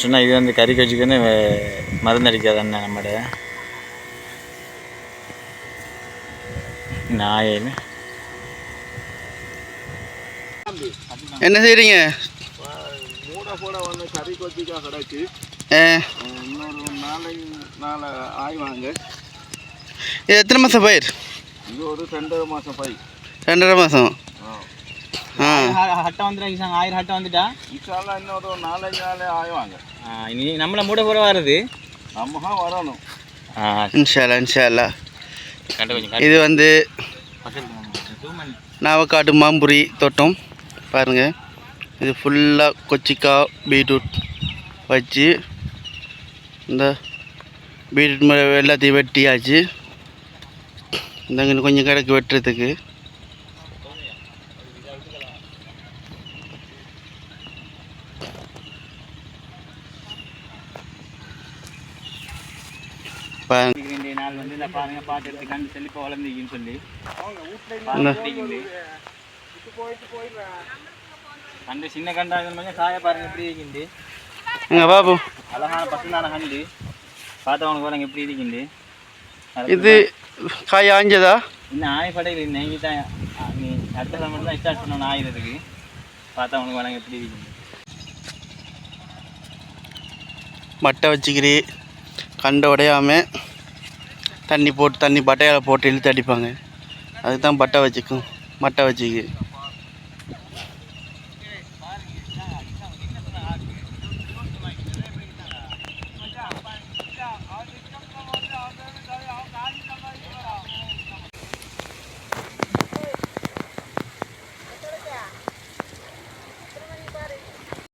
சொன்னால் இது வந்து கறி கட்சிக்கு மருந்தடிக்காது அண்ணன் நம்மட நாயின்னு. என்ன செய்கிறீங்க? மூடை போட வந்து கறி கொச்சிக்காக கிடக்கு. இன்னொரு நாலு ஆய்வாங்க. இது எத்தனை மாதம் பயிர்? இது ஒரு 2.5 மாதம் பயிர். 2.5 மாதம். ஹட்டை வந்துட்டாங்க. 1000 ஹட்டை வந்துட்டா இன்ஷால்லா இன்னொரு 4-5 நாள் ஆய்வாங்க. இனி நம்மளை மூட போட வருது, நம்ம வரணும். இன்ஷால்லா இன்ஷால்லா. இது வந்து நாவக்காட்டு மாம்புரி தோட்டம் பாருங்கள். இது ஃபுல்லாக கொச்சிக்காய் பீட்ரூட் வச்சு இந்த பீட்ரூட் எல்லாத்தையும் வெட்டியாச்சு. இந்த இன்னும் கொஞ்சம் கிடக்கு வெட்டுறதுக்கு. நாள் வந்து இல்லை பாருங்க, பாட்டு எடுத்து கண்டு செழிப்பா வளர்ந்துக்கின்னு சொல்லி கண்டு சின்ன கண்டாக கொஞ்சம் காய பாருங்க எப்படி இருக்கிண்டு. பாபு அழகான பசுந்தான கண்டு பார்த்தவனுக்கு பாருங்க எப்படி இருக்கிண்டு. இது காய் ஆஞ்சதா? இன்னும் ஆயப்படையில் இல்லை, இங்கே தான் நீ அடுத்த சமயம் தான் ஸ்டார்ட் பண்ணணும் ஆயுதத்துக்கு. பார்த்தவனுக்கு பாருங்க எப்படி இருக்கிண்டு. மட்டை வச்சுக்கிறி கண்டை உடையாமல் தண்ணி பட்டையால் போட்டு இழுத்து அடிப்பாங்க. அதுக்கு தான் மட்டை வச்சுக்கு.